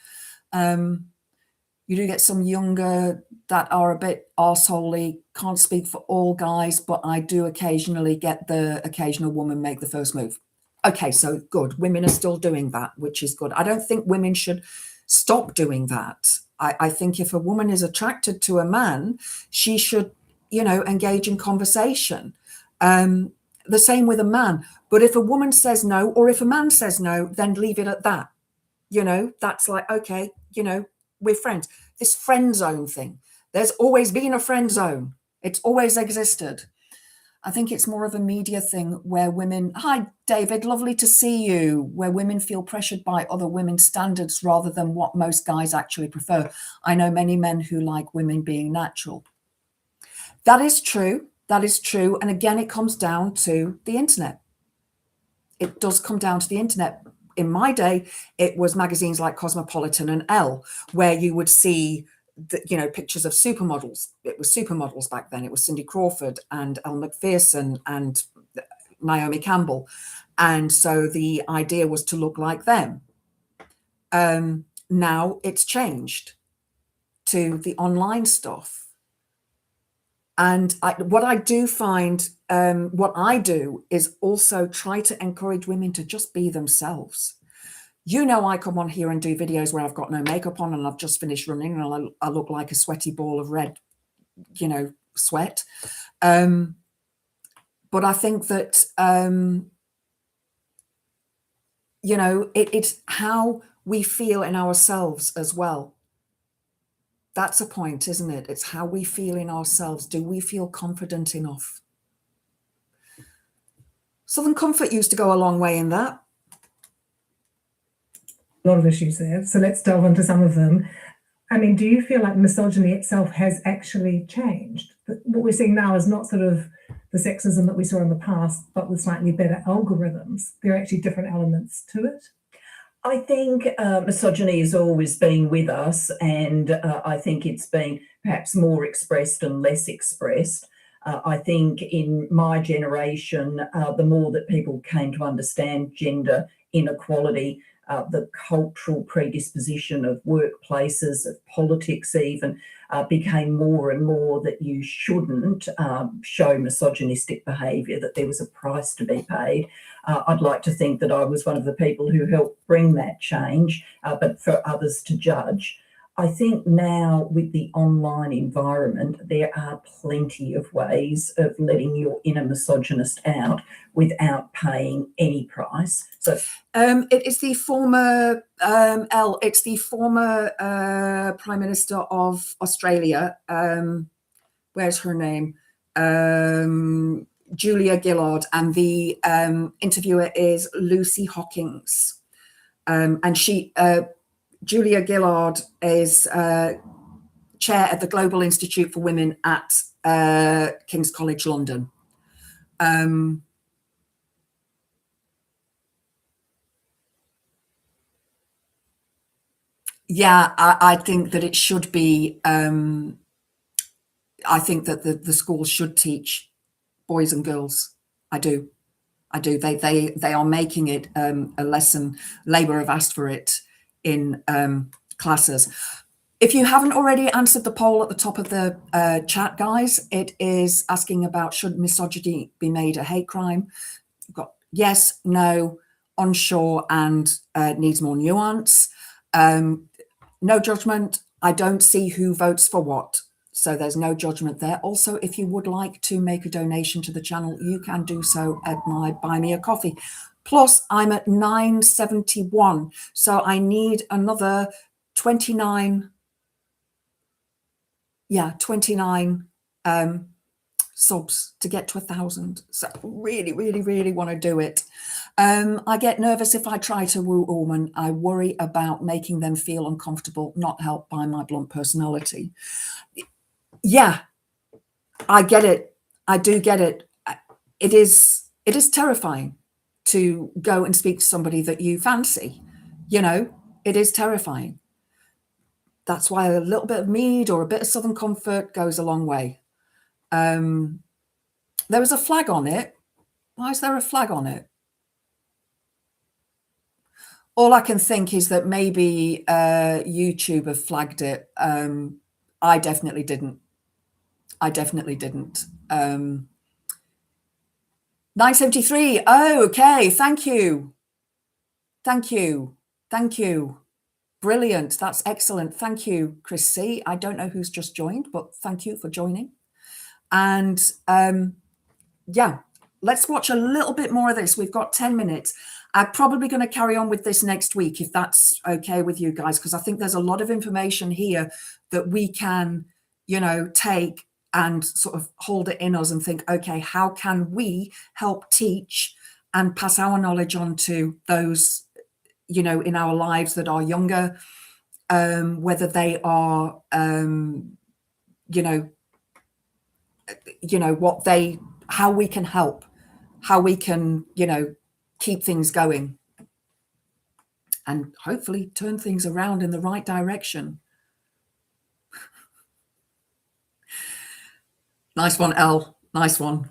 You do get some younger that are a bit arseholey. Can't speak for all guys, but I do occasionally get the occasional woman make the first move. Okay, so good. Women are still doing that, which is good. I don't think women should stop doing that. I think if a woman is attracted to a man, she should, you know, engage in conversation. The same with a man. But if a woman says no, or if a man says no, then leave it at that. You know, that's like, okay, you know, we're friends. This friend zone thing, there's always been a friend zone. It's always existed. I think it's more of a media thing where women, hi, David, lovely to see you, where women feel pressured by other women's standards rather than what most guys actually prefer. I know many men who like women being natural. That is true. That is true. And again, it comes down to the internet. It does come down to the internet. In my day, it was magazines like Cosmopolitan and Elle, where you would see the, you know, pictures of supermodels. It was supermodels back then. It was Cindy Crawford and Elle Macpherson and Naomi Campbell. And so the idea was to look like them. Now it's changed to the online stuff. And what I do find, what I do is also try to encourage women to just be themselves. You know, I come on here and do videos where I've got no makeup on and I've just finished running and I look like a sweaty ball of red, you know, sweat. But I think that, you know, it's how we feel in ourselves as well. That's a point, isn't it? It's how we feel in ourselves. Do we feel confident enough? Southern Comfort used to go a long way in that. A lot of issues there. So let's delve into some of them. I mean, do you feel like misogyny itself has actually changed? What we're seeing now is not sort of the sexism that we saw in the past, but with slightly better algorithms. There are actually different elements to it. I think misogyny has always been with us, and I think it's been perhaps more expressed and less expressed. I think in my generation, the more that people came to understand gender inequality, the cultural predisposition of workplaces, of politics even, became more and more that you shouldn't show misogynistic behaviour, that there was a price to be paid. I'd like to think that I was one of the people who helped bring that change, but for others to judge. I think now with the online environment, there are plenty of ways of letting your inner misogynist out without paying any price. So it is the former it's the former Prime Minister of Australia. Where's her name? Julia Gillard, and the interviewer is Lucy Hawkins. And Julia Gillard is chair at the Global Institute for Women at King's College London. Yeah, I think that it should be, I think that the schools should teach boys and girls. I do. They are making it a lesson. Labour have asked for it in classes. If you haven't already answered the poll at the top of the chat, guys, it is asking about, should misogyny be made a hate crime? You've got yes, no, unsure, and needs more nuance. No judgment. I don't see who votes for what. So there's no judgment there. Also, if you would like to make a donation to the channel, you can do so at my Buy Me a Coffee. Plus, I'm at 971. So I need another 29. Yeah, 29 subs to get to 1,000. So really, really, really want to do it. I get nervous if I try to woo a woman. I worry about making them feel uncomfortable, not helped by my blunt personality. Yeah, I get it. I do get it. It is terrifying to go and speak to somebody that you fancy. You know, it is terrifying. That's why a little bit of mead or a bit of Southern Comfort goes a long way. There was a flag on it. Why is there a flag on it? All I can think is that maybe YouTube have flagged it. I definitely didn't. 973. Oh, okay. Thank you. Brilliant. That's excellent. Thank you, Chris C. I don't know who's just joined, but thank you for joining. And yeah, let's watch a little bit more of this. We've got 10 minutes. I'm probably going to carry on with this next week, if that's okay with you guys, because I think there's a lot of information here that we can, you know, take and sort of hold it in us and think, okay, how can we help teach and pass our knowledge on to those, you know, in our lives that are younger, whether they are, you know, how we can help, how we can, you know, keep things going and hopefully turn things around in the right direction. Nice one, Elle. Nice one.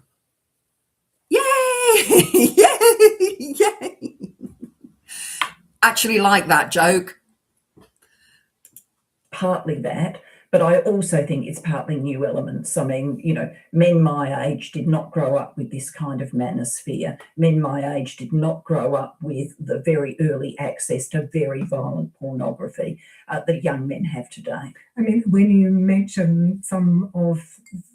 Yay! Yay! Yay! Actually like that joke. Partly that, but I also think it's partly new elements. I mean, you know, men my age did not grow up with this kind of manosphere. Men my age did not grow up with the very early access to very violent pornography that young men have today. I mean, when you mention some of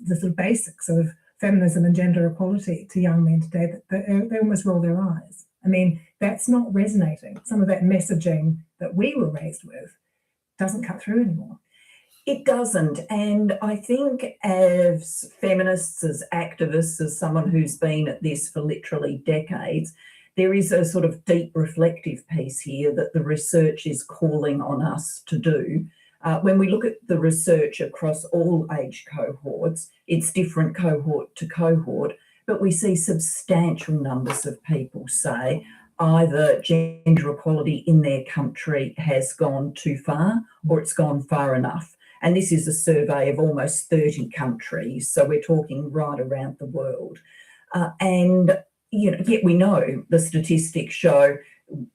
the sort of basics of feminism and gender equality to young men today, they almost roll their eyes. I mean, that's not resonating. Some of that messaging that we were raised with doesn't cut through anymore. It doesn't. And I think as feminists, as activists, as someone who's been at this for literally decades, there is a sort of deep reflective piece here that the research is calling on us to do. When we look at the research across all age cohorts, it's different cohort to cohort, but we see substantial numbers of people say either gender equality in their country has gone too far or it's gone far enough. And this is a survey of almost 30 countries, so we're talking right around the world. And you know, yet we know the statistics show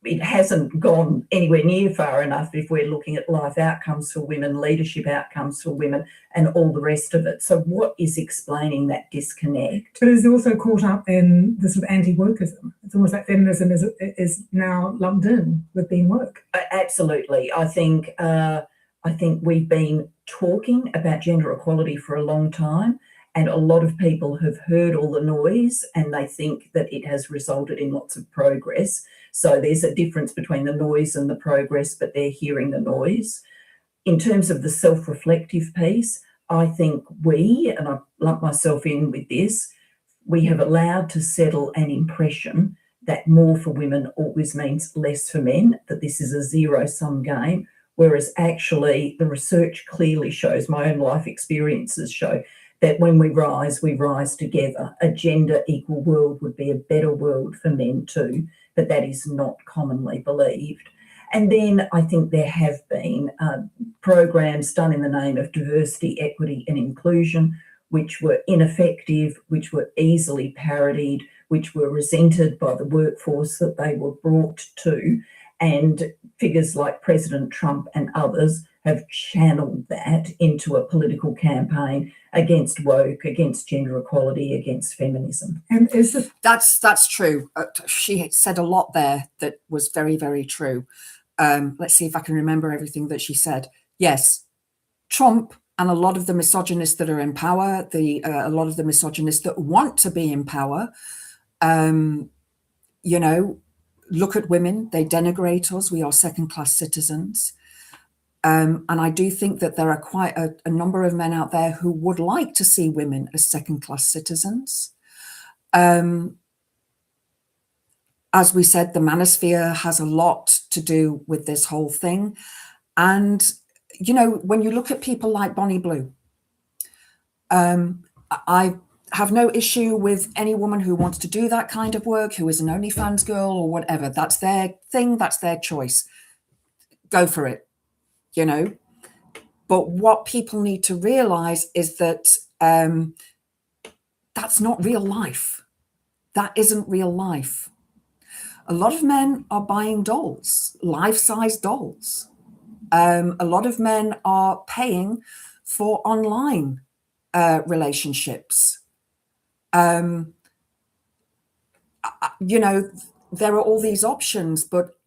it hasn't gone anywhere near far enough if we're looking at life outcomes for women, leadership outcomes for women, and all the rest of it. So what is explaining that disconnect? But it's also caught up in the sort of anti-wokeism. It's almost like feminism is now lumped in with being woke. Absolutely. I think we've been talking about gender equality for a long time, and a lot of people have heard all the noise and they think that it has resulted in lots of progress. So there's a difference between the noise and the progress, but they're hearing the noise. In terms of the self-reflective piece, I think we, and I lump myself in with this, we have allowed to settle an impression that more for women always means less for men, that this is a zero-sum game, whereas actually the research clearly shows, my own life experiences show, that when we rise together. A gender equal world would be a better world for men too, but that is not commonly believed. And then I think there have been programs done in the name of diversity, equity and inclusion, which were ineffective, which were easily parodied, which were resented by the workforce that they were brought to. And figures like President Trump and others have channeled that into a political campaign against woke, against gender equality, against feminism. And is it That's true. She said a lot there that was very, very true. Let's see if I can remember everything that she said. Yes, Trump and a lot of the misogynists that are in power, a lot of the misogynists that want to be in power, you know, look at women, they denigrate us, we are second-class citizens. And I do think that there are quite a number of men out there who would like to see women as second-class citizens. As we said, the manosphere has a lot to do with this whole thing. And, you know, when you look at people like Bonnie Blue, I have no issue with any woman who wants to do that kind of work, who is an OnlyFans girl or whatever. That's their thing, that's their choice. Go for it, you know. But what people need to realize is that that's not real life. That isn't real life. A lot of men are buying dolls, life-size dolls. A lot of men are paying for online relationships. You know, there are all these options, but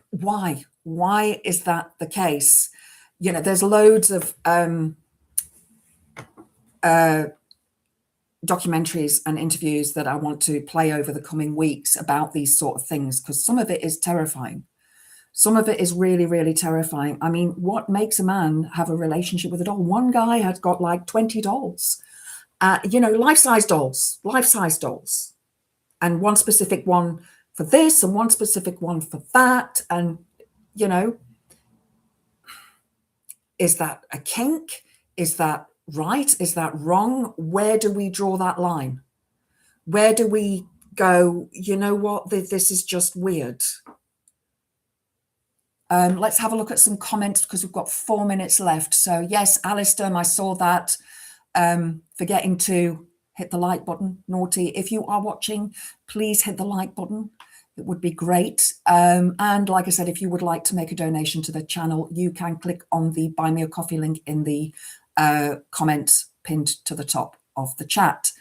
why? Why is that the case? You know, there's loads of documentaries and interviews that I want to play over the coming weeks about these sort of things, because some of it is terrifying. Some of it is really, really terrifying. I mean, what makes a man have a relationship with a doll? One guy has got like 20 dolls, you know, life-size dolls, and one specific one for this and one specific one for that. And, you know, is that a kink? Is that right? Is that wrong? Where do we draw that line? Where do we go, you know what, this is just weird? Let's have a look at some comments because we've got 4 minutes left. So yes, Alistair, I saw that. Forgetting to hit the like button, naughty. If you are watching, please hit the like button. It would be great. And like I said, if you would like to make a donation to the channel, you can click on the Buy Me a Coffee link in the comments pinned to the top of the chat.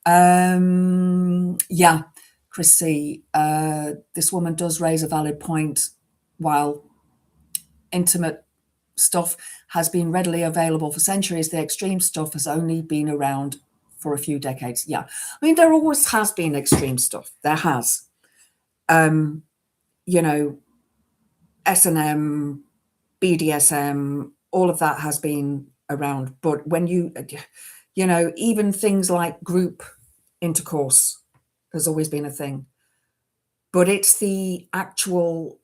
Yeah, Chrissy, this woman does raise a valid point. While intimate stuff has been readily available for centuries, the extreme stuff has only been around for a few decades. Yeah, I mean, there always has been extreme stuff. There has. You know, S&M, BDSM, all of that has been around. But when you know, even things like group intercourse has always been a thing. But it's the actual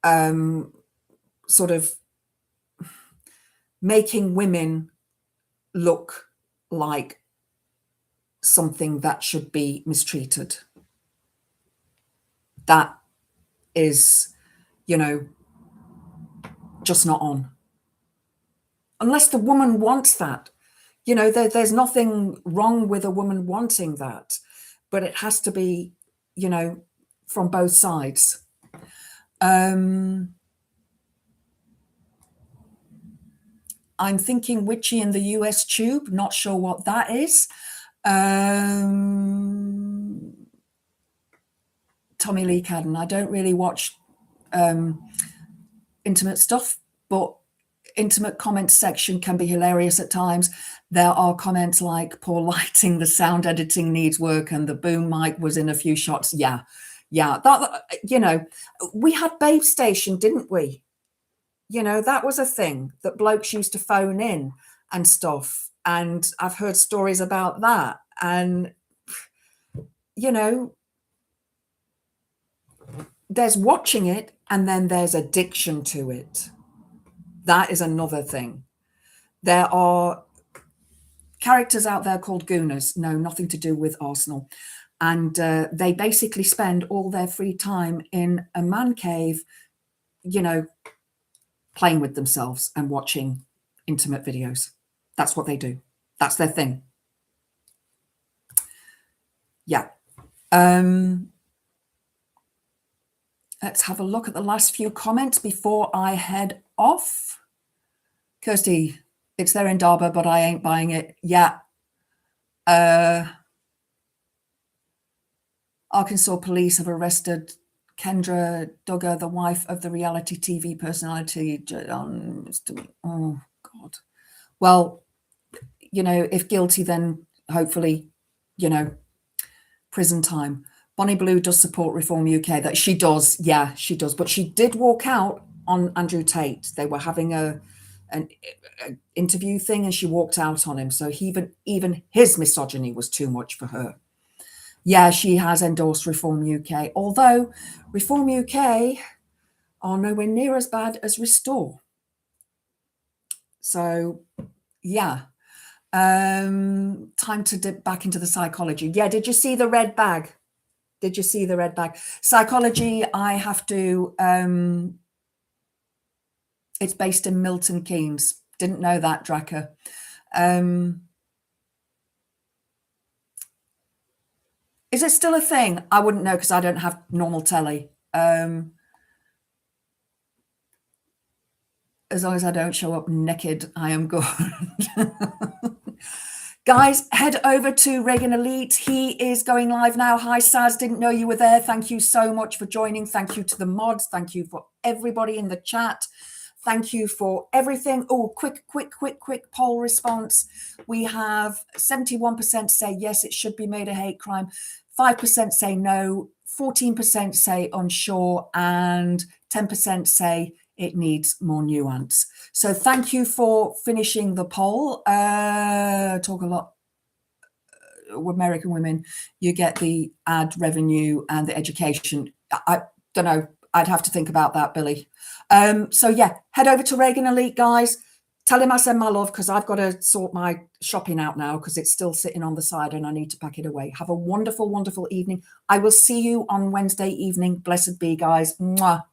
sort of making women look like something that should be mistreated. That is, you know, just not on. Unless the woman wants that. You know, there's nothing wrong with a woman wanting that, but it has to be, you know, from both sides. I'm thinking Witchy in the US tube, not sure what that is. Tommy Lee Cadden, I don't really watch intimate stuff, but intimate comments section can be hilarious at times. There are comments like poor lighting, the sound editing needs work, and the boom mic was in a few shots. Yeah, that, you know, we had Babe Station, didn't we? You know, that was a thing that blokes used to phone in and stuff. And I've heard stories about that. And, you know, there's watching it and then there's addiction to it. That is another thing. There are characters out there called gooners. No, nothing to do with Arsenal. And they basically spend all their free time in a man cave, you know, playing with themselves and watching intimate videos. That's what they do. That's their thing. Yeah. Let's have a look at the last few comments before I head off. Kirsty, it's there in Darba, but I ain't buying it. Yeah. Arkansas police have arrested Kendra Duggar, the wife of the reality TV personality. Oh, God. Well, you know, if guilty, then hopefully, you know, prison time. Bonnie Blue does support Reform UK. That she does. Yeah, she does. But she did walk out on Andrew Tate. They were having an interview thing and she walked out on him. So even his misogyny was too much for her. Yeah, she has endorsed Reform UK, although Reform UK are nowhere near as bad as Restore. So, yeah. Time to dip back into the psychology. Yeah, did you see the red bag? Did you see the red bag? Psychology, I have to... it's based in Milton Keynes. Didn't know that, Draka. Is it still a thing? I wouldn't know because I don't have normal telly. As long as I don't show up naked, I am good. Guys, head over to Reagan Elite. He is going live now. Hi, Saz. Didn't know you were there. Thank you so much for joining. Thank you to the mods. Thank you for everybody in the chat. Thank you for everything. Oh, quick poll response. We have 71% say yes, it should be made a hate crime. 5% say no. 14% say unsure. And 10% say it needs more nuance. So thank you for finishing the poll. Talk a lot with American women. You get the ad revenue and the education. I don't know. I'd have to think about that, Billy. So yeah, head over to Reagan Elite, guys. Tell him I send my love because I've got to sort my shopping out now because it's still sitting on the side and I need to pack it away. Have a wonderful, wonderful evening. I will see you on Wednesday evening. Blessed be, guys. Mwah.